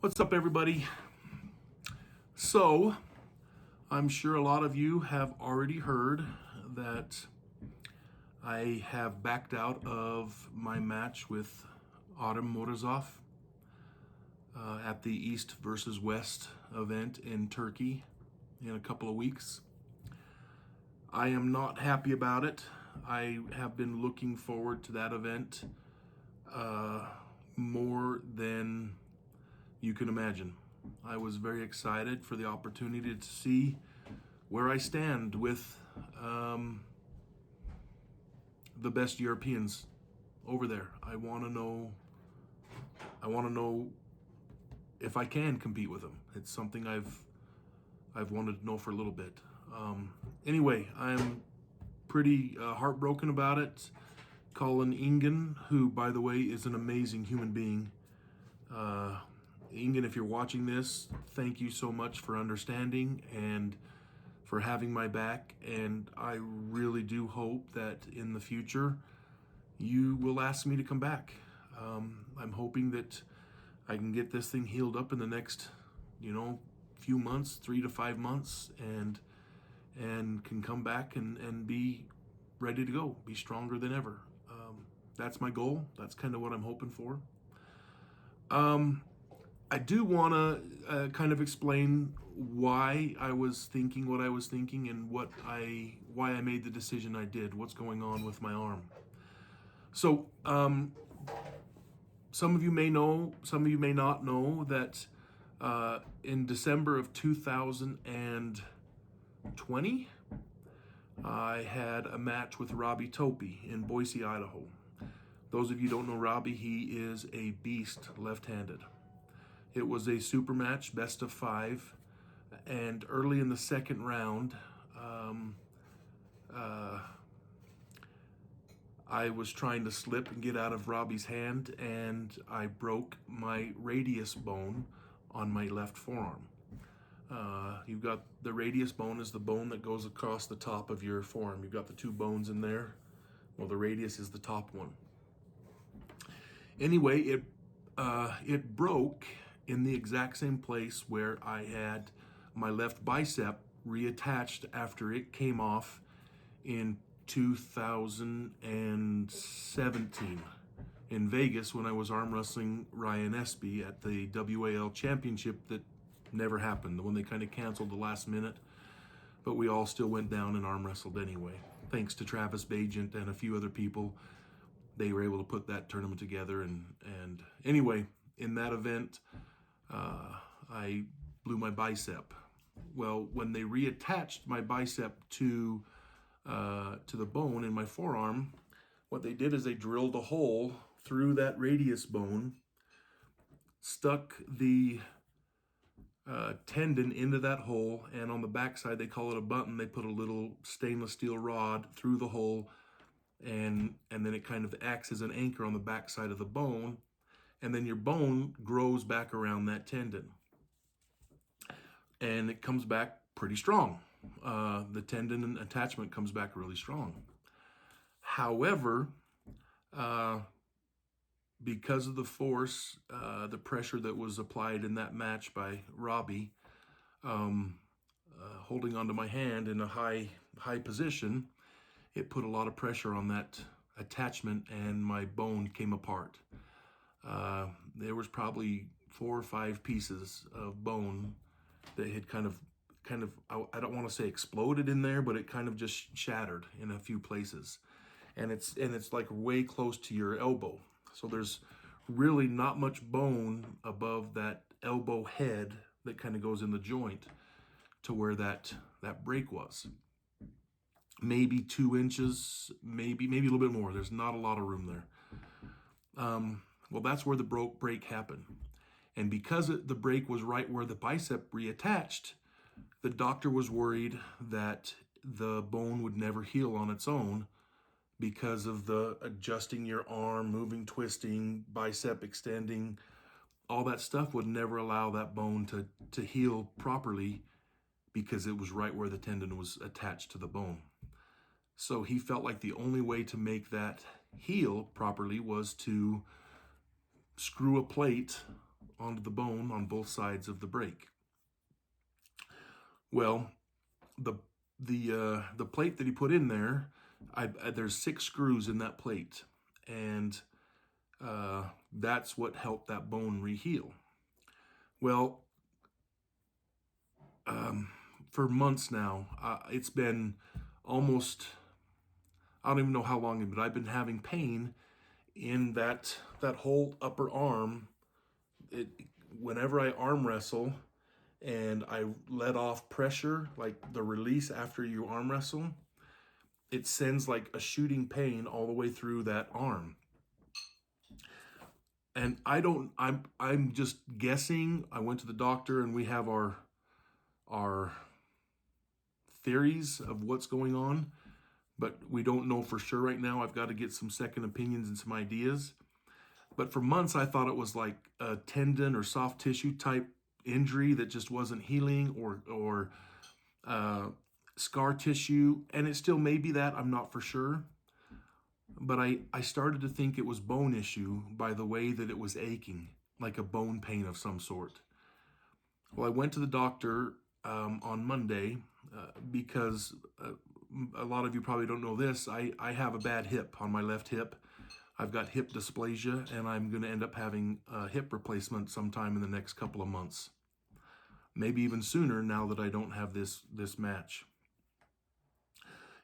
What's up, everybody? So, I'm sure a lot of you have already heard that I have backed out of my match with Autumn Morozov at the East versus West event in Turkey in a couple of weeks. I am not happy about it. I have been looking forward to that event more than you can imagine. I was very excited for the opportunity to see where I stand with the best Europeans over there. I want to know. I want to know if I can compete with them. It's something I've wanted to know for a little bit. Anyway, I'm pretty heartbroken about it. Colin Ingen, who, by the way, is an amazing human being. Ingen, if you're watching this, thank you so much for understanding and for having my back. And I really do hope that in the future you will ask me to come back. I'm hoping that I can get this thing healed up in the next, few months, 3 to 5 months, and can come back and be ready to go, be stronger than ever. That's my goal. That's kind of what I'm hoping for. I do want to kind of explain why I was thinking what I was thinking and why I made the decision I did. What's going on with my arm? So, some of you may know, some of you may not know that in December of 2020, I had a match with Robbie Topi in Boise, Idaho. Those of you who don't know Robbie, he is a beast left-handed. It was a super match, best of 5, and early in the second round, I was trying to slip and get out of Robbie's hand, and I broke my radius bone on my left forearm. You've got the radius bone is the bone that goes across the top of your forearm. You've got the 2 bones in there. Well, the radius is the top one. Anyway, it broke in the exact same place where I had my left bicep reattached after it came off in 2017 in Vegas when I was arm wrestling Ryan Espey at the WAL championship that never happened, the one they kind of canceled the last minute, but we all still went down and arm wrestled anyway. Thanks to Travis Bajent and a few other people, they were able to put that tournament together. And anyway, in that event, I blew my bicep. Well, when they reattached my bicep to the bone in my forearm, what they did is they drilled a hole through that radius bone, stuck the tendon into that hole, and on the backside, they call it a button, they put a little stainless steel rod through the hole, and then it kind of acts as an anchor on the backside of the bone, and then your bone grows back around that tendon. And it comes back pretty strong. The tendon attachment comes back really strong. However, because of the force, the pressure that was applied in that match by Robbie, holding onto my hand in a high position, it put a lot of pressure on that attachment, and my bone came apart. There was probably 4 or 5 pieces of bone that had kind of I don't want to say exploded in there, but it kind of just shattered in a few places, and it's like way close to your elbow. So there's really not much bone above that elbow head that kind of goes in the joint to where that break was. Maybe 2 inches, maybe a little bit more. There's not a lot of room there. Well, that's where the break happened. And because the break was right where the bicep reattached, the doctor was worried that the bone would never heal on its own because of the adjusting your arm, moving, twisting, bicep extending, all that stuff would never allow that bone to heal properly because it was right where the tendon was attached to the bone. So he felt like the only way to make that heal properly was to screw a plate onto the bone on both sides of the break. Well, the plate that he put in there, there's 6 screws in that plate, and that's what helped that bone reheal. Well, for months now, it's been almost, I don't even know how long, but I've been having pain in that whole upper arm. Whenever I arm wrestle and I let off pressure, like the release after you arm wrestle, it sends like a shooting pain all the way through that arm. And I'm just guessing. I went to the doctor and we have our theories of what's going on, but we don't know for sure right now. I've got to get some second opinions and some ideas. But for months, I thought it was like a tendon or soft tissue type injury that just wasn't healing, or scar tissue. And it still may be that, I'm not for sure. But I started to think it was bone issue by the way that it was aching, like a bone pain of some sort. Well, I went to the doctor on Monday because a lot of you probably don't know this. I have a bad hip on my left hip. I've got hip dysplasia, and I'm going to end up having a hip replacement sometime in the next couple of months. Maybe even sooner now that I don't have this match.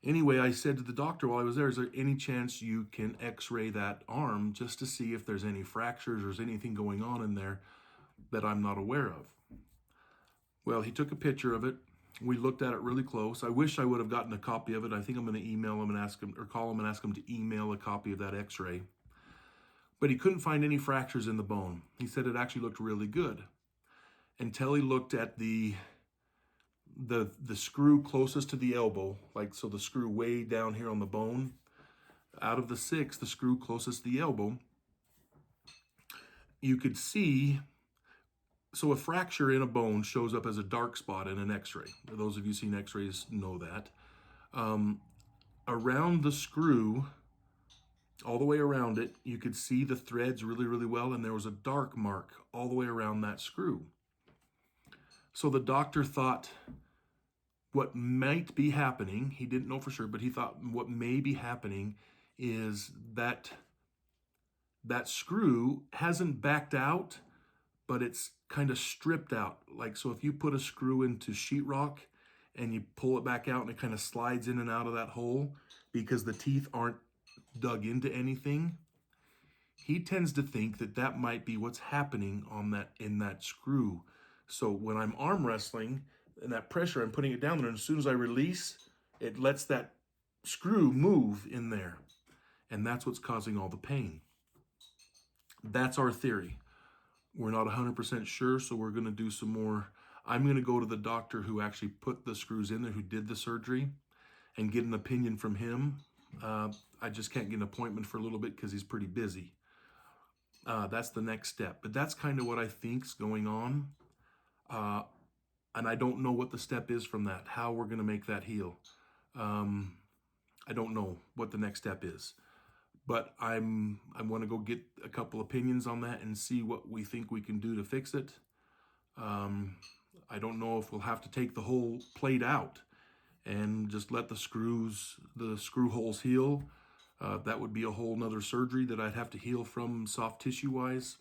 Anyway, I said to the doctor while I was there, is there any chance you can x-ray that arm just to see if there's any fractures or there's anything going on in there that I'm not aware of? Well, he took a picture of it. We looked at it really close. I wish I would have gotten a copy of it. I think I'm going to email him and ask him, or call him and ask him to email a copy of that x-ray. But he couldn't find any fractures in the bone. He said it actually looked really good until he looked at the screw closest to the elbow, like so the screw way down here on the bone. Out of the 6, the screw closest to the elbow, you could see. So a fracture in a bone shows up as a dark spot in an x-ray. Those of you seen x-rays know that. Around the screw, all the way around it, you could see the threads really, really well, and there was a dark mark all the way around that screw. So the doctor thought what might be happening, he didn't know for sure, but he thought what may be happening is that screw hasn't backed out, but it's kind of stripped out. Like, so if you put a screw into sheetrock and you pull it back out and it kind of slides in and out of that hole because the teeth aren't dug into anything, he tends to think that that might be what's happening in that screw. So when I'm arm wrestling and that pressure, I'm putting it down there, and as soon as I release, it lets that screw move in there. And that's what's causing all the pain. That's our theory. We're not 100% sure, so we're going to do some more. I'm going to go to the doctor who actually put the screws in there, who did the surgery, and get an opinion from him. I just can't get an appointment for a little bit because he's pretty busy. That's the next step. But that's kind of what I think's going on. And I don't know what the step is from that, how we're going to make that heal. I don't know what the next step is. But I want to go get a couple opinions on that and see what we think we can do to fix it. I don't know if we'll have to take the whole plate out and just let the screw holes heal. That would be a whole nother surgery that I'd have to heal from soft tissue wise.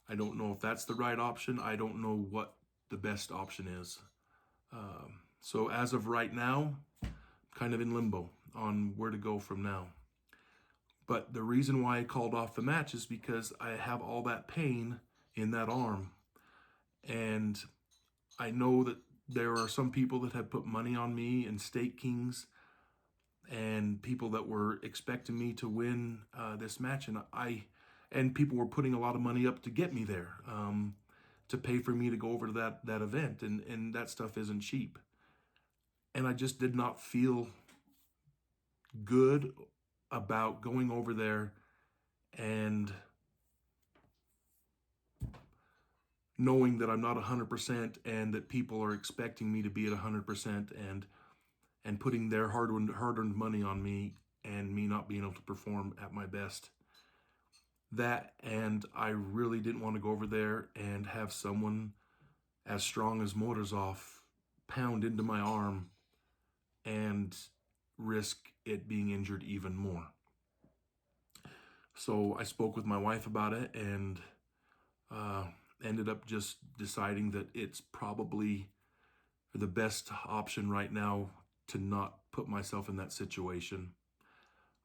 I don't know if that's the right option. I don't know what the best option is. So as of right now, kind of in limbo on where to go from now. But the reason why I called off the match is because I have all that pain in that arm. And I know that there are some people that have put money on me and Stake Kings and people that were expecting me to win this match. And people were putting a lot of money up to get me there, to pay for me to go over to that event. And that stuff isn't cheap. And I just did not feel good about going over there and knowing that I'm not 100% and that people are expecting me to be at 100% and putting their hard-earned money on me and me not being able to perform at my best. That, and I really didn't want to go over there and have someone as strong as Morozov pound into my arm and risk it being injured even more. So I spoke with my wife about it and ended up just deciding that it's probably the best option right now to not put myself in that situation.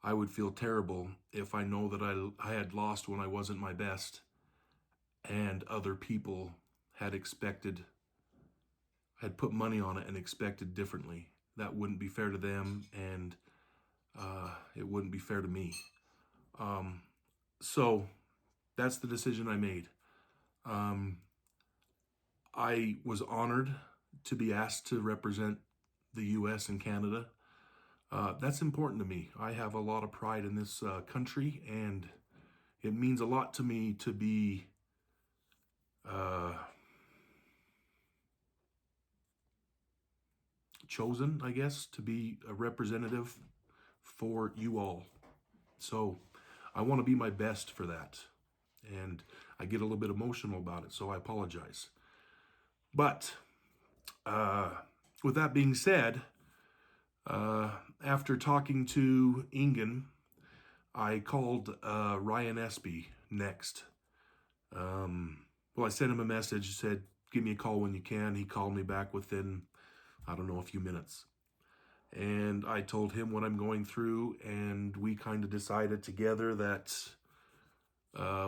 I would feel terrible if I know that I had lost when I wasn't my best and other people had put money on it and expected differently. That wouldn't be fair to them, and it wouldn't be fair to me. So that's the decision I made. I was honored to be asked to represent the U.S. and Canada. That's important to me. I have a lot of pride in this country, and it means a lot to me to be chosen, I guess, to be a representative for you all. So I want to be my best for that. And I get a little bit emotional about it, so I apologize. But with that being said, after talking to Ingen, I called Ryan Espey next. Well, I sent him a message, said, give me a call when you can. He called me back within, I don't know, a few minutes. And I told him what I'm going through, and we kind of decided together that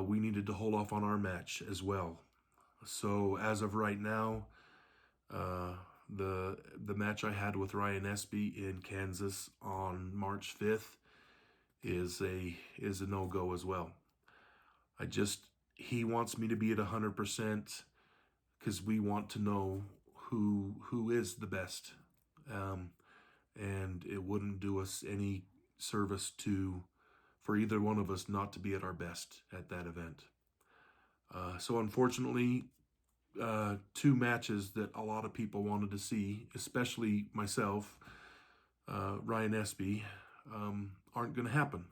we needed to hold off on our match as well. So as of right now, the match I had with Ryan Espey in Kansas on March 5th is a no-go as well. He wants me to be at 100% because we want to know who is the best. And it wouldn't do us any service for either one of us not to be at our best at that event. So unfortunately, two matches that a lot of people wanted to see, especially myself, Ryan Espey, aren't going to happen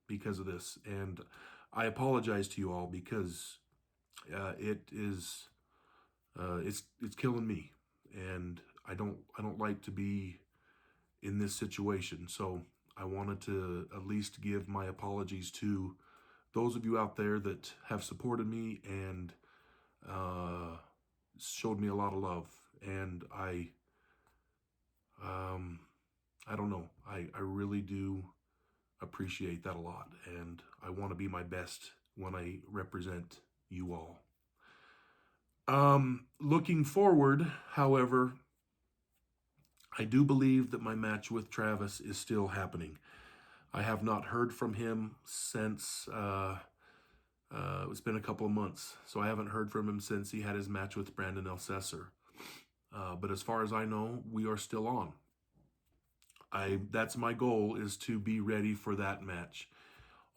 because of this. And I apologize to you all because it's killing me, and I don't like to be in this situation. So I wanted to at least give my apologies to those of you out there that have supported me and showed me a lot of love. And I don't know, I really do appreciate that a lot, and I want to be my best when I represent you all. Looking forward, however, I do believe that my match with Travis is still happening. I have not heard from him since, it's been a couple of months, so I haven't heard from him since he had his match with Brandon Elsesser. But as far as I know, we are still on. That's my goal, is to be ready for that match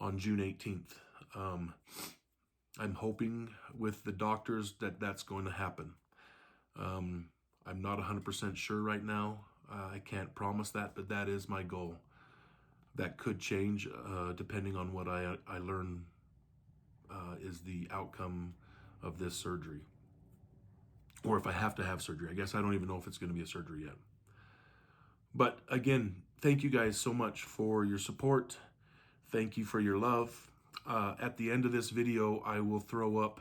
on June 18th. I'm hoping with the doctors that that's going to happen. I'm not 100% sure right now. I can't promise that, but that is my goal. That could change depending on what I learn is the outcome of this surgery. Or if I have to have surgery. I guess I don't even know if it's going to be a surgery yet. But again, thank you guys so much for your support. Thank you for your love. At the end of this video, I will throw up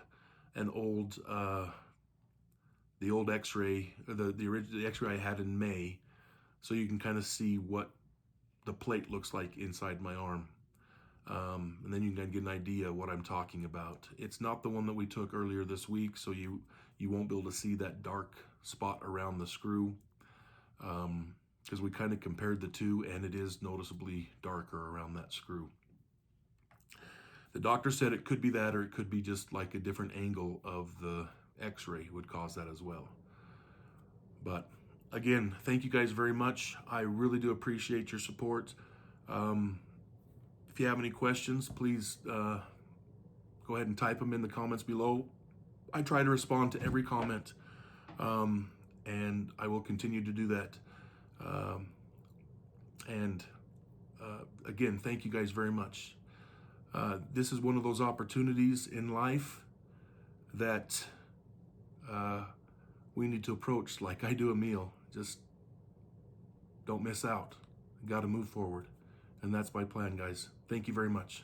an old, the old X-ray, the X-ray I had in May, so you can kind of see what the plate looks like inside my arm. And then you can get an idea what I'm talking about. It's not the one that we took earlier this week, so you won't be able to see that dark spot around the screw. Because we kind of compared the two, and it is noticeably darker around that screw. The doctor said it could be that, or it could be just like a different angle of the X-ray would cause that as well. But again, thank you guys very much. I really do appreciate your support. If you have any questions, please go ahead and type them in the comments below. I try to respond to every comment, and I will continue to do that. Again, thank you guys very much. This is one of those opportunities in life that we need to approach like I do a meal. Just don't miss out. Got to move forward. And that's my plan, guys. Thank you very much.